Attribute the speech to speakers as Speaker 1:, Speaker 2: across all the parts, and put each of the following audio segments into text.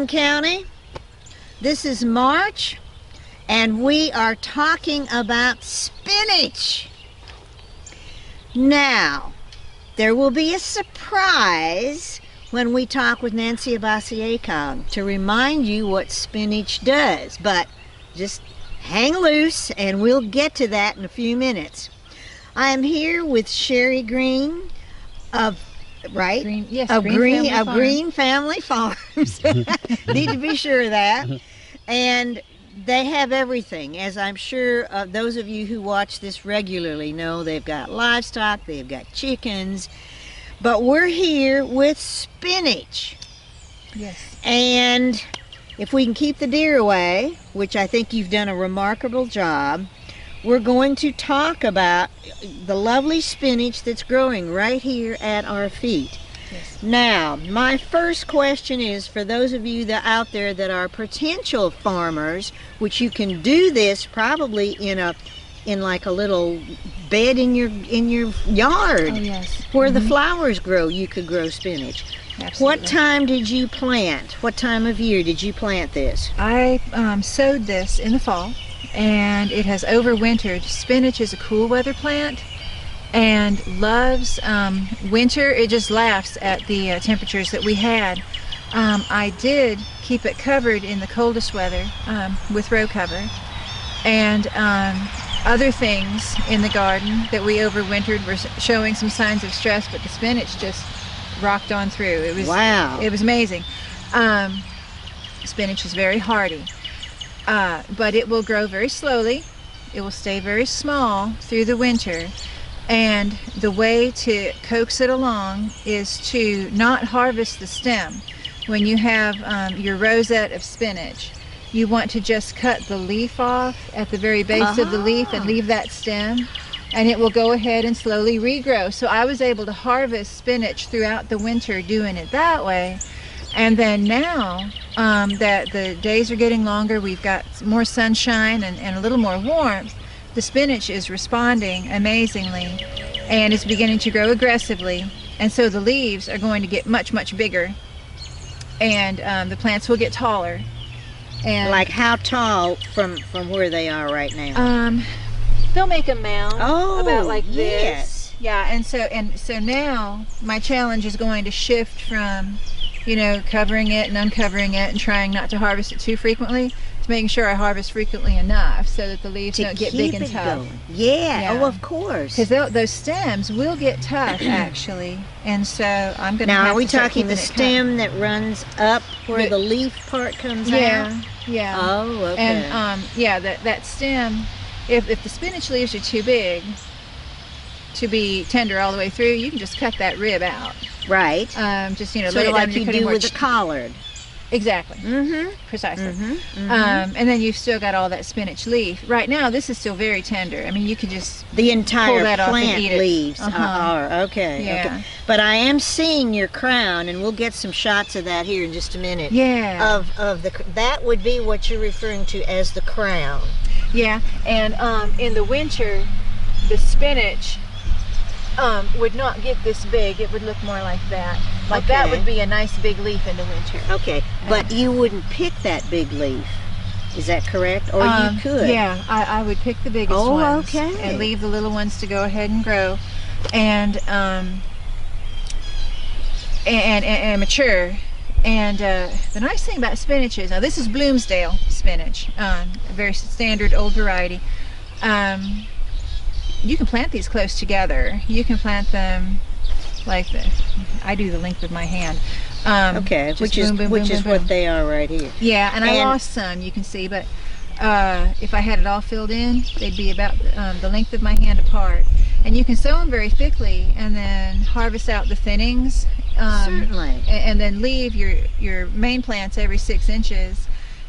Speaker 1: Franklin County. This is March, and we are talking about spinach. Now, there will be a surprise when we talk with Nancy Abasiakog to remind you what spinach does, but just hang loose and we'll get to that in a few minutes. I am here with Sherry Green of Green Family Farms. Need to be sure of that. And they have everything, as I'm sure those of you who watch this regularly know. They've got livestock, they've got chickens, but we're here with spinach.
Speaker 2: Yes.
Speaker 1: And if we can keep the deer away, which I think you've done a remarkable job, we're going to talk about the lovely spinach that's growing right here at our feet.
Speaker 2: Yes.
Speaker 1: Now, my first question is for those of you that out there that are potential farmers, which you can do this probably in like a little bed in your yard.
Speaker 2: Oh, yes.
Speaker 1: Where the flowers grow, you could grow spinach.
Speaker 2: Absolutely.
Speaker 1: What time did you plant? What time of year did you plant this?
Speaker 2: I sowed this in the fall, and it has overwintered. Spinach is a cool weather plant and loves winter. It just laughs at the temperatures that we had. I did keep it covered in the coldest weather with row cover, and other things in the garden that we overwintered were showing some signs of stress, but the spinach just rocked on through. It was
Speaker 1: wow.
Speaker 2: It was amazing. Spinach is very hardy, but it will grow very slowly. It will stay very small through the winter, and the way to coax it along is to not harvest the stem. When you have your rosette of spinach, you want to just cut the leaf off at the very base of the leaf and leave that stem, and it will go ahead and slowly regrow. So I was able to harvest spinach throughout the winter doing it that way. And then now that the days are getting longer, we've got more sunshine and a little more warmth, the spinach is responding amazingly and it's beginning to grow aggressively. And so the leaves are going to get much, much bigger, and the plants will get taller. And
Speaker 1: like how tall from where they are right now?
Speaker 2: They'll make a mound about like this.
Speaker 1: Yes.
Speaker 2: Yeah, and so now my challenge is going to shift from, covering it and uncovering it and trying not to harvest it too frequently, to making sure I harvest frequently enough so that the leaves don't get big and tough.
Speaker 1: Yeah. Oh, of course.
Speaker 2: Because those stems will get tough actually, and so I'm going to.
Speaker 1: Now,
Speaker 2: have
Speaker 1: are we
Speaker 2: to start
Speaker 1: talking the
Speaker 2: keeping it
Speaker 1: stem that runs up where the leaf part comes out?
Speaker 2: Yeah.
Speaker 1: Oh, okay.
Speaker 2: And that stem. If the spinach leaves are too big to be tender all the way through, you can just cut that rib out.
Speaker 1: Right.
Speaker 2: Just
Speaker 1: sort
Speaker 2: lay it
Speaker 1: of like
Speaker 2: down,
Speaker 1: you do with a collard.
Speaker 2: Exactly.
Speaker 1: Mm-hmm.
Speaker 2: Precisely.
Speaker 1: Mm-hmm.
Speaker 2: And then you've still got all that spinach leaf. Right now, this is still very tender. I mean, you could just
Speaker 1: the entire
Speaker 2: pull that off and
Speaker 1: plant
Speaker 2: eat it.
Speaker 1: leaves are okay.
Speaker 2: Yeah.
Speaker 1: Okay. But I am seeing your crown, and we'll get some shots of that here in just a minute.
Speaker 2: Yeah.
Speaker 1: Of that would be what you're referring to as the crown.
Speaker 2: Yeah. And in the winter, the spinach would not get this big. It would look more like that. Like that would be a nice big leaf in the winter.
Speaker 1: Okay, but you wouldn't pick that big leaf. Is that correct? Or you could?
Speaker 2: Yeah, I would pick the biggest ones.
Speaker 1: Okay.
Speaker 2: And leave the little ones to go ahead and grow, and mature. And the nice thing about spinach is, now this is Bloomsdale spinach, a very standard old variety. You can plant these close together. You can plant them like I do the length of my hand.
Speaker 1: Okay, which is what they are right here.
Speaker 2: Yeah, and I lost some, you can see, but if I had it all filled in, they'd be about the length of my hand apart. And you can sow them very thickly and then harvest out the thinnings.
Speaker 1: Certainly.
Speaker 2: And then leave your main plants every 6 inches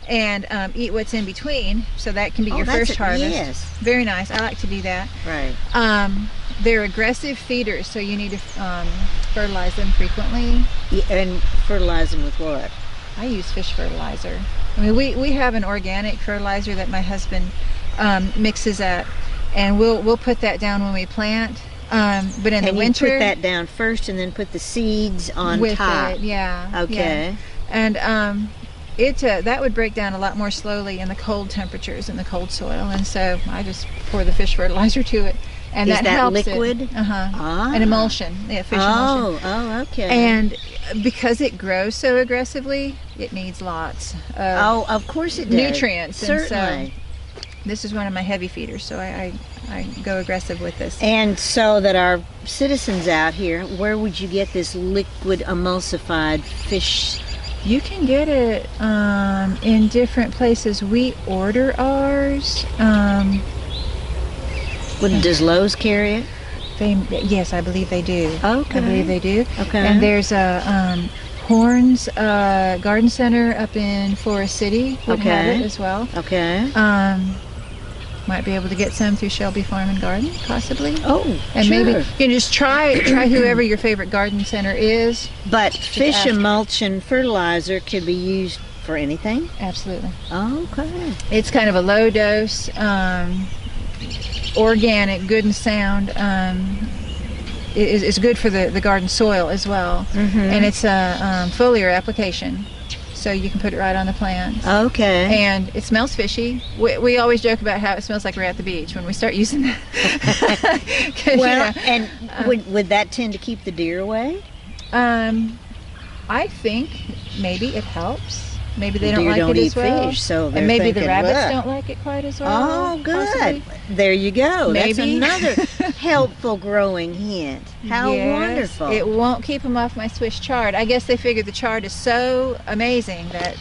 Speaker 2: and eat what's in between, so that can be your first harvest.
Speaker 1: Yes.
Speaker 2: Very nice. I like to do that.
Speaker 1: Right.
Speaker 2: They're aggressive feeders, so you need to fertilize them frequently.
Speaker 1: Yeah, and fertilize them with what?
Speaker 2: I use fish fertilizer. I mean, we have an organic fertilizer that my husband mixes up, and we'll put that down when we plant. But in the winter,
Speaker 1: you put that down first, and then put the seeds on
Speaker 2: with
Speaker 1: top.
Speaker 2: It, yeah.
Speaker 1: Okay.
Speaker 2: Yeah. And that would break down a lot more slowly in the cold temperatures in the cold soil, and so I just pour the fish fertilizer to it, and
Speaker 1: Is
Speaker 2: that
Speaker 1: that
Speaker 2: helps
Speaker 1: liquid?
Speaker 2: it.
Speaker 1: Ah.
Speaker 2: An emulsion, yeah, fish emulsion.
Speaker 1: Oh, okay.
Speaker 2: And because it grows so aggressively, it needs lots of
Speaker 1: of course it does.
Speaker 2: nutrients.
Speaker 1: Certainly.
Speaker 2: And so this is one of my heavy feeders, so I go aggressive with this.
Speaker 1: And so that our citizens out here, where would you get this liquid emulsified fish?
Speaker 2: You can get it in different places. We order ours.
Speaker 1: Does Lowe's carry it?
Speaker 2: Yes, I believe they do.
Speaker 1: Okay.
Speaker 2: I believe they do.
Speaker 1: Okay.
Speaker 2: And there's a Horns Garden Center up in Forest City would have it as well.
Speaker 1: Okay.
Speaker 2: Might be able to get some through Shelby Farm and Garden, possibly.
Speaker 1: Oh,
Speaker 2: and
Speaker 1: sure.
Speaker 2: maybe you can just try whoever your favorite garden center is.
Speaker 1: But fish emulsion fertilizer could be used for anything?
Speaker 2: Absolutely.
Speaker 1: Okay.
Speaker 2: It's kind of a low dose, organic, good and sound. It's good for the garden soil as well. And it's a foliar application, so you can put it right on the plants.
Speaker 1: Okay.
Speaker 2: And it smells fishy. We always joke about how it smells like we're at the beach when we start using that.
Speaker 1: Well, and would that tend to keep the deer away?
Speaker 2: I think maybe it helps. Maybe they
Speaker 1: Deer
Speaker 2: don't like
Speaker 1: don't
Speaker 2: it
Speaker 1: eat
Speaker 2: as well.
Speaker 1: fish, so they're
Speaker 2: and maybe
Speaker 1: thinking,
Speaker 2: the rabbits
Speaker 1: "Ugh."
Speaker 2: don't like it quite as well.
Speaker 1: Oh, good.
Speaker 2: Possibly.
Speaker 1: There you go.
Speaker 2: Maybe.
Speaker 1: That's another helpful growing hint. How
Speaker 2: Yes,
Speaker 1: wonderful.
Speaker 2: It won't keep them off my Swiss chard. I guess they figure the chard is so amazing that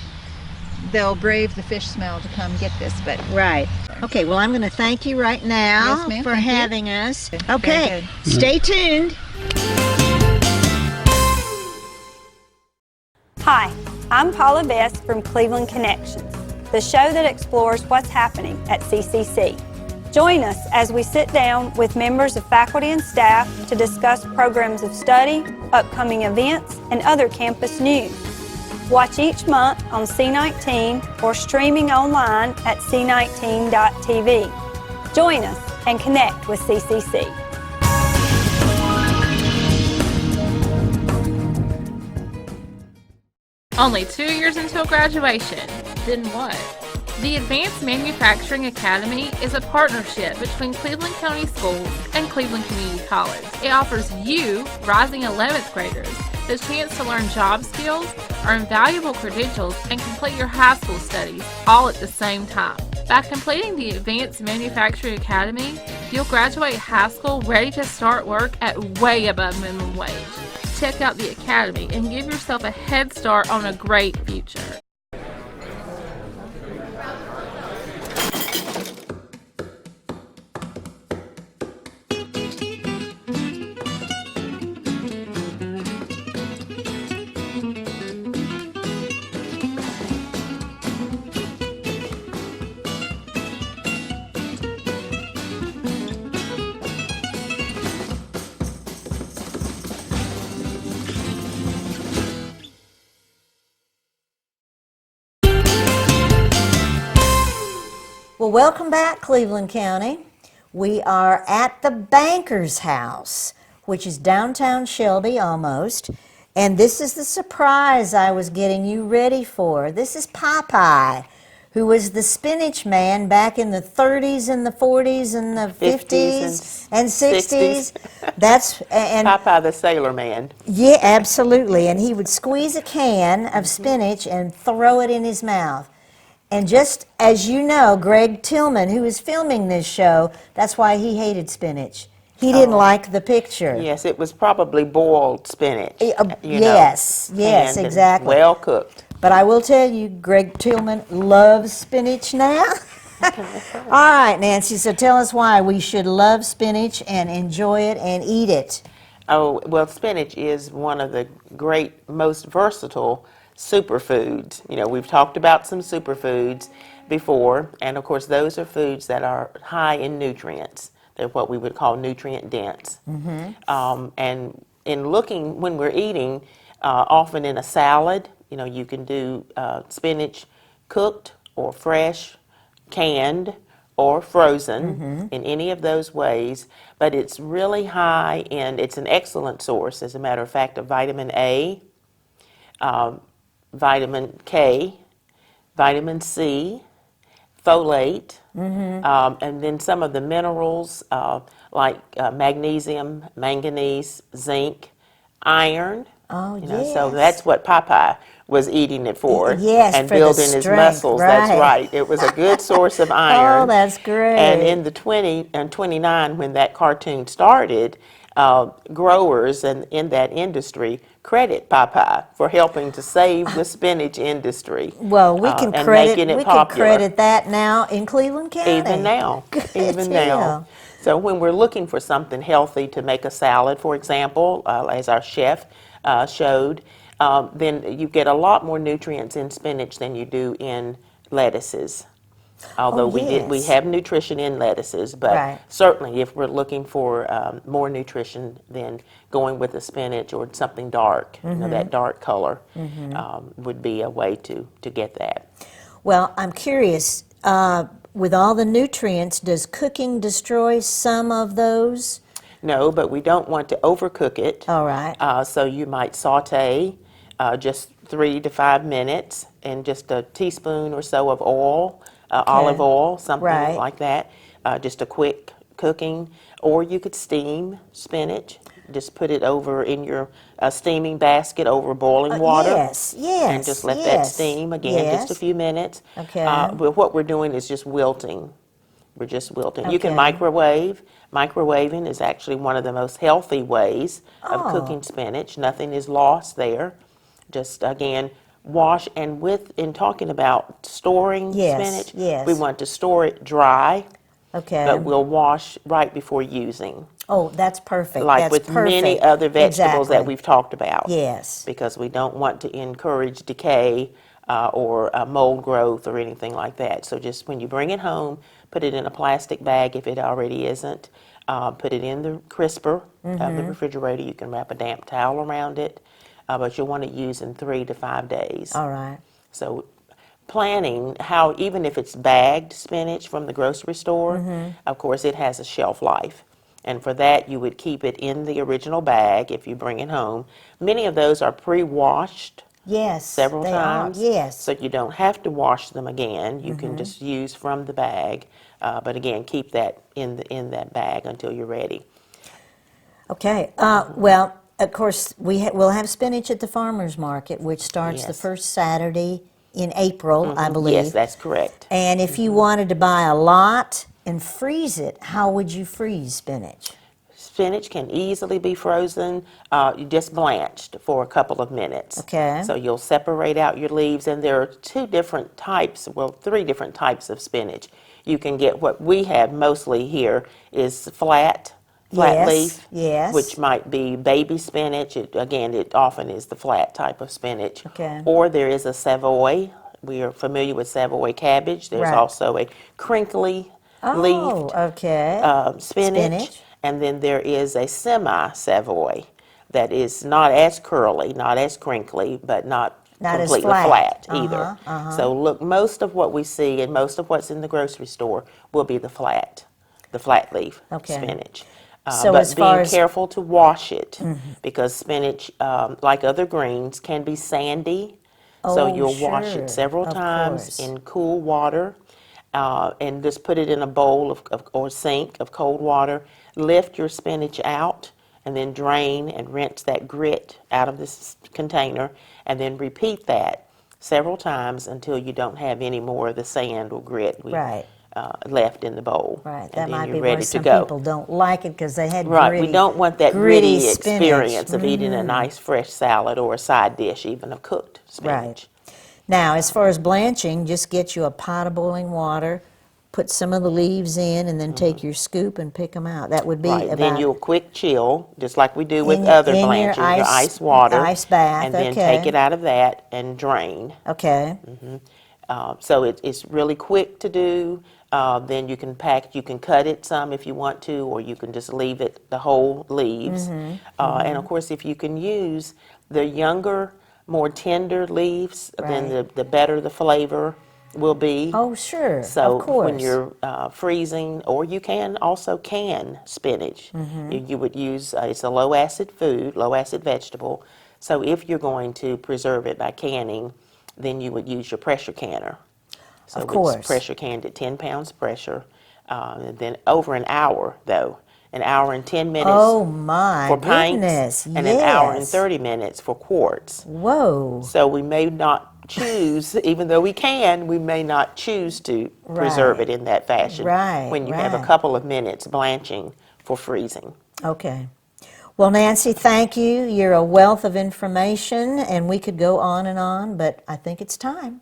Speaker 2: they'll brave the fish smell to come get this. But
Speaker 1: Right. Okay, well, I'm going to thank you right now
Speaker 2: Yes, ma'am.
Speaker 1: for
Speaker 2: Thank you.
Speaker 1: having us.
Speaker 2: Very
Speaker 1: Okay,
Speaker 2: good.
Speaker 1: stay tuned.
Speaker 3: Hi, I'm Paula Best from Cleveland Connections, the show that explores what's happening at CCC. Join us as we sit down with members of faculty and staff to discuss programs of study, upcoming events, and other campus news. Watch each month on C19 or streaming online at c19.tv. Join us and connect with CCC.
Speaker 4: Only 2 years until graduation. Then what? The Advanced Manufacturing Academy is a partnership between Cleveland County Schools and Cleveland Community College. It offers you, rising 11th graders, the chance to learn job skills, earn valuable credentials, and complete your high school studies all at the same time. By completing the Advanced Manufacturing Academy, you'll graduate high school ready to start work at way above minimum wage. Check out the Academy and give yourself a head start on a great future.
Speaker 1: Well, welcome back, Cleveland County. We are at the Banker's House, which is downtown Shelby almost. And this is the surprise I was getting you ready for. This is Popeye, who was the spinach man back in the 30s and the 40s and the 50s and 60s. That's and
Speaker 5: Popeye the Sailor Man.
Speaker 1: yeah, absolutely. And he would squeeze a can of spinach and throw it in his mouth. And just as you know, Greg Tillman, who is filming this show, that's why he hated spinach. He didn't like the picture.
Speaker 5: Yes, it was probably boiled spinach.
Speaker 1: Yes, yes,
Speaker 5: and
Speaker 1: exactly.
Speaker 5: well cooked.
Speaker 1: But I will tell you, Greg Tillman loves spinach now. All right, Nancy, so tell us why we should love spinach and enjoy it and eat it.
Speaker 5: Oh, well, spinach is one of the great, most versatile superfoods. You know, we've talked about some superfoods before, and of course, those are foods that are high in nutrients. They're what we would call nutrient dense. And in looking, when we're eating, often in a salad, you know, you can do spinach cooked or fresh, canned, or frozen in any of those ways, but it's really high in, it's an excellent source, as a matter of fact, of vitamin A, vitamin K, vitamin C, folate, and then some of the minerals like magnesium, manganese, zinc, iron.
Speaker 1: Oh,
Speaker 5: So
Speaker 1: yes.
Speaker 5: that's what Popeye was eating it for,
Speaker 1: Yes,
Speaker 5: and
Speaker 1: for the
Speaker 5: building his
Speaker 1: strength,
Speaker 5: muscles. That's
Speaker 1: right.
Speaker 5: right. It was a good source of
Speaker 1: Oh,
Speaker 5: iron.
Speaker 1: that's
Speaker 5: And
Speaker 1: great.
Speaker 5: in the 20 and 29, when that cartoon started, growers in that industry credit Popeye for helping to save the spinach industry
Speaker 1: Well,
Speaker 5: and making it
Speaker 1: we can
Speaker 5: popular.
Speaker 1: credit that now in Cleveland County.
Speaker 5: Even now,
Speaker 1: Good
Speaker 5: even
Speaker 1: deal.
Speaker 5: now. So when we're looking for something healthy to make a salad, for example, as our chef showed, then you get a lot more nutrients in spinach than you do in lettuces. Although we
Speaker 1: yes.
Speaker 5: have nutrition in lettuces, but
Speaker 1: Right.
Speaker 5: certainly if we're looking for more nutrition, then going with the spinach or something dark, that dark color, would be a way to get that.
Speaker 1: Well, I'm curious, with all the nutrients, does cooking destroy some of those?
Speaker 5: No, but we don't want to overcook it.
Speaker 1: All right.
Speaker 5: So you might saute just 3 to 5 minutes and just a teaspoon or so of oil, olive oil, something
Speaker 1: Right.
Speaker 5: like that. Just a quick cooking. Or you could steam spinach. Just put it over in your steaming basket over boiling water.
Speaker 1: Yes, yes,
Speaker 5: And just let that
Speaker 1: yes,
Speaker 5: steam again, just a
Speaker 1: yes.
Speaker 5: few minutes.
Speaker 1: Okay.
Speaker 5: But what we're doing is just wilting. We're just wilting. You can
Speaker 1: Okay.
Speaker 5: microwave. Microwaving is actually one of the most healthy ways of
Speaker 1: Oh.
Speaker 5: cooking spinach. Nothing is lost there. Just again, wash and in talking about storing
Speaker 1: Yes,
Speaker 5: spinach,
Speaker 1: yes.
Speaker 5: we want to store it dry,
Speaker 1: Okay.
Speaker 5: but we'll wash right before using.
Speaker 1: Oh, that's perfect.
Speaker 5: Like
Speaker 1: That's
Speaker 5: with many
Speaker 1: perfect.
Speaker 5: other vegetables that
Speaker 1: Exactly.
Speaker 5: we've talked about.
Speaker 1: Yes.
Speaker 5: Because we don't want to encourage decay or mold growth or anything like that. So just when you bring it home, put it in a plastic bag if it already isn't. Put it in the crisper of the refrigerator. You can wrap a damp towel around it, but you'll want to use in 3 to 5 days.
Speaker 1: All right.
Speaker 5: So planning how, even if it's bagged spinach from the grocery store, of course it has a shelf life. And for that, you would keep it in the original bag if you bring it home. Many of those are pre-washed
Speaker 1: Yes.
Speaker 5: several
Speaker 1: they
Speaker 5: times.
Speaker 1: Are. Yes.
Speaker 5: So you don't have to wash them again. You can just use from the bag. But again, keep that in that bag until you're ready.
Speaker 1: Okay. Well, of course, we'll have spinach at the farmers market, which starts the
Speaker 5: Yes.
Speaker 1: first Saturday in April, I believe.
Speaker 5: Yes, that's correct.
Speaker 1: And if you wanted to buy a lot and freeze it, how would you freeze spinach?
Speaker 5: Spinach can easily be frozen, just blanched for a couple of minutes.
Speaker 1: Okay.
Speaker 5: So you'll separate out your leaves, and there are 2 different types, well, 3 different types of spinach. You can get what we have mostly here is flat
Speaker 1: Yes,
Speaker 5: leaf,
Speaker 1: yes.
Speaker 5: which might be baby spinach. It often is the flat type of spinach.
Speaker 1: Okay.
Speaker 5: Or there is a Savoy. We are familiar with Savoy cabbage. There's
Speaker 1: Right.
Speaker 5: also a crinkly
Speaker 1: Oh,
Speaker 5: leafed
Speaker 1: okay.
Speaker 5: spinach. And then there is a semi-Savoy that is not as curly, not as crinkly, but not
Speaker 1: Not as
Speaker 5: completely
Speaker 1: flat.
Speaker 5: either. So look, most of what we see and most of what's in the grocery store will be the flat leaf
Speaker 1: Okay.
Speaker 5: spinach.
Speaker 1: So
Speaker 5: but
Speaker 1: as far
Speaker 5: being
Speaker 1: as-
Speaker 5: careful to wash it because spinach, like other greens, can be sandy. So
Speaker 1: Oh,
Speaker 5: you'll wash
Speaker 1: sure.
Speaker 5: it several
Speaker 1: Of
Speaker 5: times
Speaker 1: course.
Speaker 5: in cool water and just put it in a bowl or sink of cold water. Lift your spinach out and then drain and rinse that grit out of this container and then repeat that several times until you don't have any more of the sand or grit
Speaker 1: Right.
Speaker 5: left in the bowl.
Speaker 1: Right.
Speaker 5: And
Speaker 1: That
Speaker 5: then
Speaker 1: might
Speaker 5: you're
Speaker 1: be
Speaker 5: ready
Speaker 1: why
Speaker 5: to
Speaker 1: some
Speaker 5: go.
Speaker 1: people don't like it because they had
Speaker 5: Right,
Speaker 1: gritty.
Speaker 5: we don't want that
Speaker 1: gritty
Speaker 5: gritty
Speaker 1: spinach.
Speaker 5: experience of eating a nice fresh salad or a side dish, even of cooked spinach.
Speaker 1: Now, as far as blanching, just get you a pot of boiling water, put some of the leaves in, and then take your scoop and pick them out. That would be
Speaker 5: Right,
Speaker 1: about
Speaker 5: then you'll quick chill, just like we do with
Speaker 1: In your-
Speaker 5: other
Speaker 1: in your
Speaker 5: blanching, your
Speaker 1: ice-
Speaker 5: ice water.
Speaker 1: ice bath,
Speaker 5: And then
Speaker 1: okay.
Speaker 5: take it out of that and drain.
Speaker 1: okay.
Speaker 5: So it's really quick to do. Then you can cut it some if you want to, or you can just leave it the whole leaves. And of course, if you can use the younger, more tender leaves, then
Speaker 1: Right.
Speaker 5: the better the flavor will be.
Speaker 1: Oh, sure.
Speaker 5: So
Speaker 1: of course.
Speaker 5: when you're freezing, or you can also can spinach. You would use, it's a low acid food, low acid vegetable. So if you're going to preserve it by canning, then you would use your pressure canner. So
Speaker 1: Of course.
Speaker 5: it's pressure canned at 10 pounds pressure. And then over an hour, though, an hour and 10 minutes
Speaker 1: Oh my
Speaker 5: for pints,
Speaker 1: goodness,
Speaker 5: and an hour and
Speaker 1: yes.
Speaker 5: 30 minutes for quarts.
Speaker 1: Whoa.
Speaker 5: So we may not choose, even though we can, we may not choose to preserve
Speaker 1: Right.
Speaker 5: it in that fashion
Speaker 1: Right,
Speaker 5: when you have a
Speaker 1: right.
Speaker 5: couple of minutes blanching for freezing.
Speaker 1: Okay. Well, Nancy, thank you. You're a wealth of information, and we could go on, but I think it's time.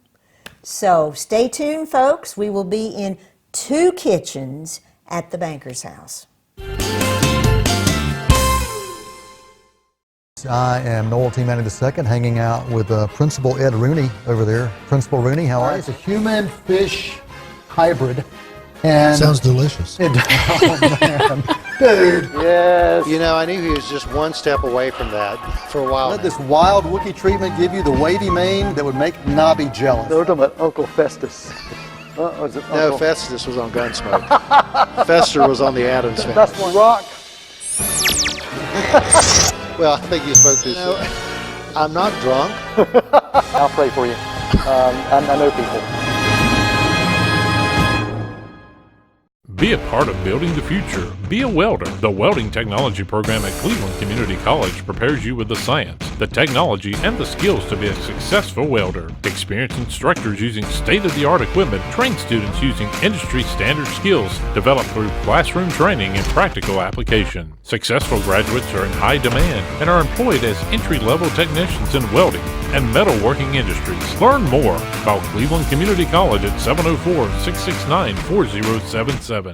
Speaker 1: So stay tuned, folks. We will be in 2 kitchens at the Banker's house.
Speaker 6: I am Noel T. Manning II, hanging out with Principal Ed Rooney over there. Principal Rooney, how are you?
Speaker 7: It's a human-fish hybrid. And
Speaker 8: Sounds delicious.
Speaker 7: oh, man. Dude.
Speaker 8: Yes.
Speaker 9: You know, I knew he was just one step away from that for a while.
Speaker 7: Let this wild Wookiee treatment give you the wavy mane that would make Nobby jealous.
Speaker 8: They were talking about Uncle Festus. Was it
Speaker 9: No,
Speaker 8: Uncle?
Speaker 9: Festus was on Gunsmoke. Fester was on the Addams Family.
Speaker 8: That's one rock.
Speaker 9: Well, I think you spoke too soon. I'm not drunk.
Speaker 8: I'll pray for you. I know people.
Speaker 10: Be a part of building the future. Be a welder. The welding technology program at Cleveland Community College prepares you with the science, the technology, and the skills to be a successful welder. Experienced instructors using state-of-the-art equipment train students using industry-standard skills developed through classroom training and practical application. Successful graduates are in high demand and are employed as entry-level technicians in welding and metalworking industries. Learn more about Cleveland Community College at 704-669-4077.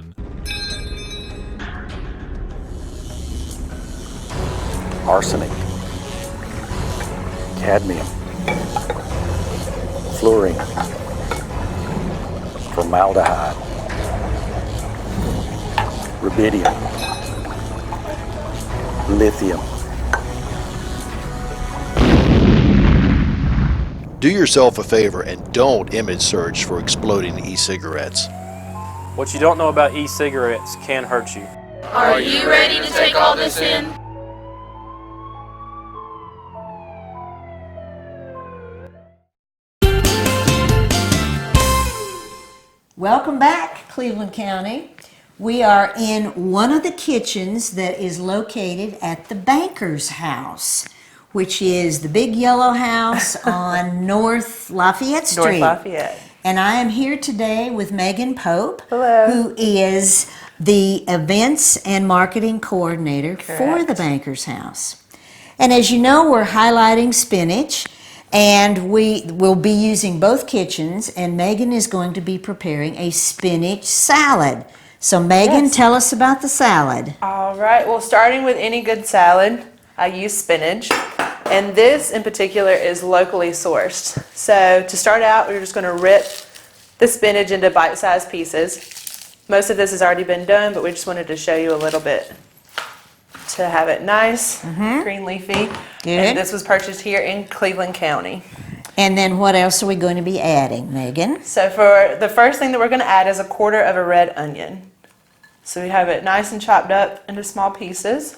Speaker 8: Arsenic, cadmium, fluorine, formaldehyde, rubidium, lithium.
Speaker 11: Do yourself a favor and don't image search for exploding e-cigarettes.
Speaker 12: What you don't know about e-cigarettes can hurt you.
Speaker 4: Are you ready to take all this in?
Speaker 1: Welcome back, Cleveland County. We are in one of the kitchens that is located at the Banker's house, which is the big yellow house on North Lafayette Street.
Speaker 5: North Lafayette.
Speaker 1: And I am here today with Megan Pope,
Speaker 5: Hello.
Speaker 1: who is the events and marketing coordinator for
Speaker 5: Correct.
Speaker 1: the Banker's house. And as you know, we're highlighting spinach, and we will be using both kitchens, and Megan is going to be preparing a spinach salad. So Megan,
Speaker 13: Yes.
Speaker 1: tell us about the salad.
Speaker 13: All right, well, starting with any good salad, I use spinach. And this in particular is locally sourced. So to start out, we're just going to rip the spinach into bite-sized pieces. Most of this has already been done, but we just wanted to show you a little bit to have it nice, green leafy.
Speaker 1: Good.
Speaker 13: And this was purchased here in Cleveland County.
Speaker 1: And then what else are we going to be adding, Megan?
Speaker 13: So for the first thing that we're going to add is 1/4 of a red onion. So we have it nice and chopped up into small pieces.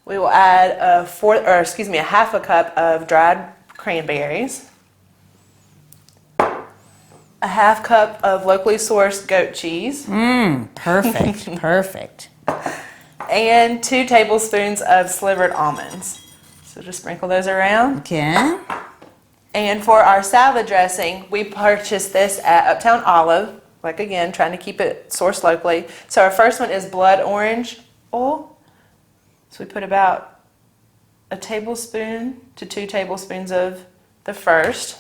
Speaker 13: We will add a 1/2 a cup of dried cranberries, 1/2 cup of locally sourced goat cheese,
Speaker 1: Perfect, perfect.
Speaker 13: and 2 tablespoons of slivered almonds. So just sprinkle those around.
Speaker 1: Okay.
Speaker 13: And for our salad dressing, we purchased this at Uptown Olive, like again, trying to keep it sourced locally. So our first one is blood orange oil. So we put about 1 tablespoon to 2 tablespoons of the first.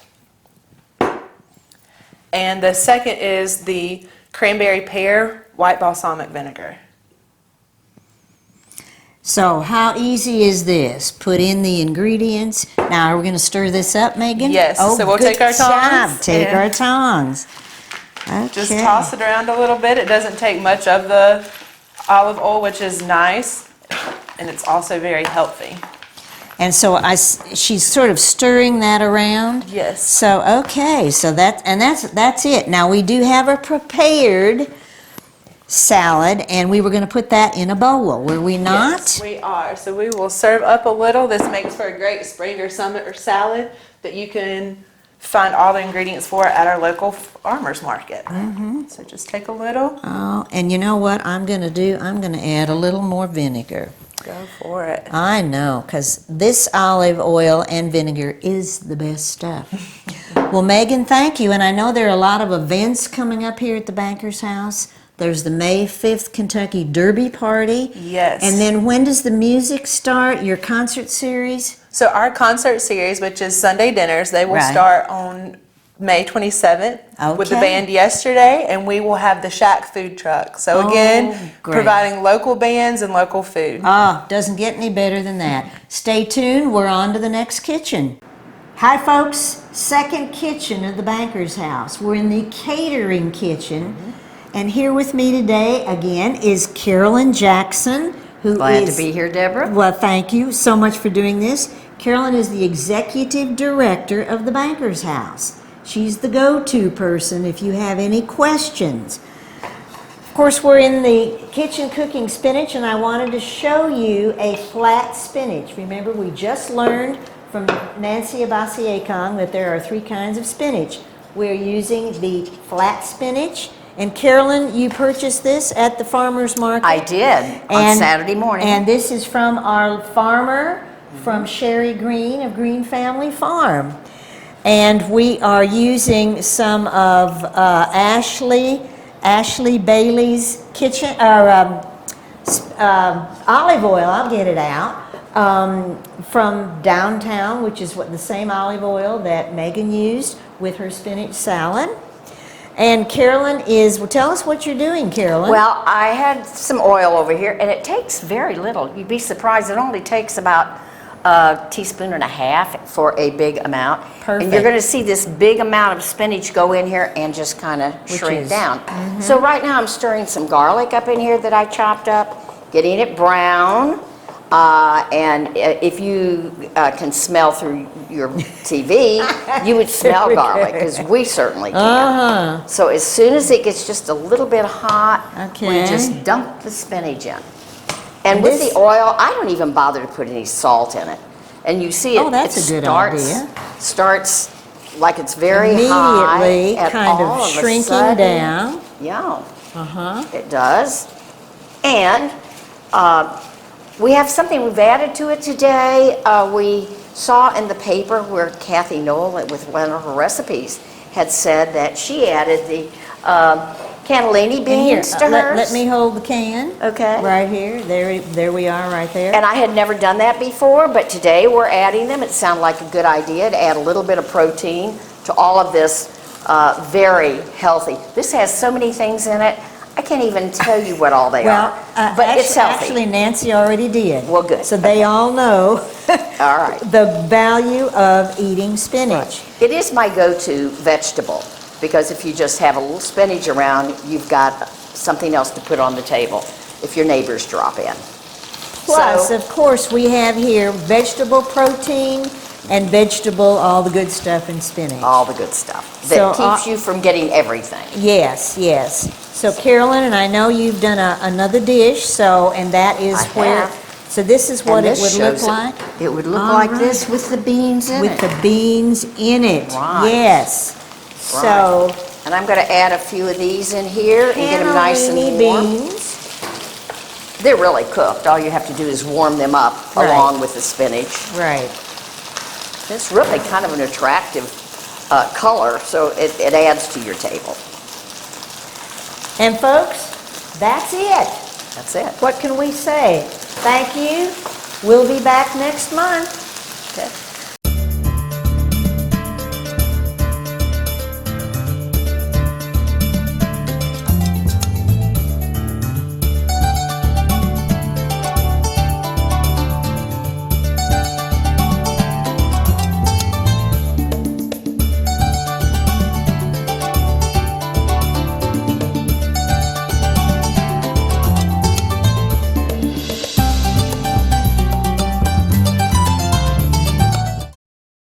Speaker 13: And the second is the cranberry pear white balsamic vinegar.
Speaker 1: So how easy is this? Put in the ingredients. Now, are we going to stir this up, Megan?
Speaker 13: Yes,
Speaker 1: Oh,
Speaker 13: so we'll
Speaker 1: good
Speaker 13: take our tongs
Speaker 1: job. Take
Speaker 13: and
Speaker 1: our tongs. Okay.
Speaker 13: Just toss it around a little bit. It doesn't take much of the olive oil, which is nice, and it's also very healthy.
Speaker 1: And so she's sort of stirring that around.
Speaker 13: Yes.
Speaker 1: So okay, so that's it. Now we do have a prepared salad, and we were going to put that in a bowl, were we not?
Speaker 13: Yes, we are. So we will serve up a little. This makes for a great spring or summer salad. that you can find all the ingredients for at our local farmers market. So just take a little.
Speaker 1: Oh, and you know what I'm going to do? I'm going to add a little more vinegar.
Speaker 13: Go for it.
Speaker 1: I know, because this olive oil and vinegar is the best stuff. Well, Megan, thank you. And I know there are a lot of events coming up here at the Banker's House. There's the May 5th Kentucky Derby Party.
Speaker 13: Yes.
Speaker 1: And then when does the music start, your concert series?
Speaker 13: So our concert series, which is Sunday dinners, they will
Speaker 1: Right.
Speaker 13: start on May 27th with the
Speaker 1: Okay.
Speaker 13: band yesterday, and we will have the Shack food truck. So again,
Speaker 1: great.
Speaker 13: providing local bands and local food.
Speaker 1: Ah, doesn't get any better than that. Stay tuned, we're on to the next kitchen. Hi folks, second kitchen of the Banker's House. We're in the catering kitchen. And here with me today again is Carolyn Jackson, who
Speaker 14: Glad
Speaker 1: is...
Speaker 14: to be here, Deborah.
Speaker 1: Well, thank you so much for doing this. Carolyn is the executive director of the Banker's House. She's the go-to person if you have any questions. Of course, we're in the kitchen cooking spinach, and I wanted to show you a flat spinach. Remember, we just learned from Nancy Abasiakong that there are 3 kinds of spinach. We're using the flat spinach. And Carolyn, you purchased this at the farmer's market?
Speaker 14: I did, on Saturday morning.
Speaker 1: And this is from our farmer, from Sherry Green of Green Family Farm. And we are using some of Ashley Bailey's kitchen, or olive oil, I'll get it out, from downtown, which is what the same olive oil that Megan used with her spinach salad. And Carolyn is, well, tell us what you're doing, Carolyn.
Speaker 14: Well, I had some oil over here, and it takes very little. You'd be surprised. It only takes about a teaspoon and a half for a big amount.
Speaker 1: Perfect.
Speaker 14: And you're going to see this big amount of spinach go in here and just kind of shrink down. So right now I'm stirring some garlic up in here that I chopped up, getting it brown. And if you can smell through your TV, you would smell garlic, because we certainly can. So as soon as it gets just a little bit hot, we just dump the spinach in. And with the oil, I don't even bother to put any salt in it. And you see it, starts like it's very high.
Speaker 1: Immediately
Speaker 14: and
Speaker 1: kind
Speaker 14: all
Speaker 1: of
Speaker 14: a
Speaker 1: shrinking
Speaker 14: sudden,
Speaker 1: down.
Speaker 14: Yeah. It does. And we have something we've added to it today. We saw in the paper where Kathy Knoll, with one of her recipes, had said that she added the cannellini beans to hers.
Speaker 1: Let me hold the can.
Speaker 14: Okay.
Speaker 1: Right here. There we are right there.
Speaker 14: And I had never done that before, but today we're adding them. It sounded like a good idea to add a little bit of protein to all of this very healthy. This has so many things in it. I can't even tell you what all they are, but it's healthy.
Speaker 1: Actually, Nancy already did.
Speaker 14: Well, good.
Speaker 1: So they all know
Speaker 14: all right.
Speaker 1: the value of eating spinach.
Speaker 14: Right. It is my go-to vegetable, because if you just have a little spinach around, you've got something else to put on the table if your neighbors drop in.
Speaker 1: Plus, of course, we have here vegetable protein and vegetable, all the good stuff in spinach.
Speaker 14: All the good stuff that keeps you from getting everything.
Speaker 1: Yes, yes. So Carolyn, and I know you've done another dish, and that is so this is what it would look like?
Speaker 14: It would look like this with the beans in it.
Speaker 1: With the beans in it, yes.
Speaker 14: Right.
Speaker 1: So,
Speaker 14: and I'm going to add a few of these in here and get them nice and warm.
Speaker 1: Beans.
Speaker 14: They're really cooked. All you have to do is warm them up along with the spinach.
Speaker 1: Right.
Speaker 14: It's really kind of an attractive color, so it adds to your table.
Speaker 1: And folks, that's it.
Speaker 14: That's it.
Speaker 1: What can we say? Thank you. We'll be back next month.
Speaker 14: Okay.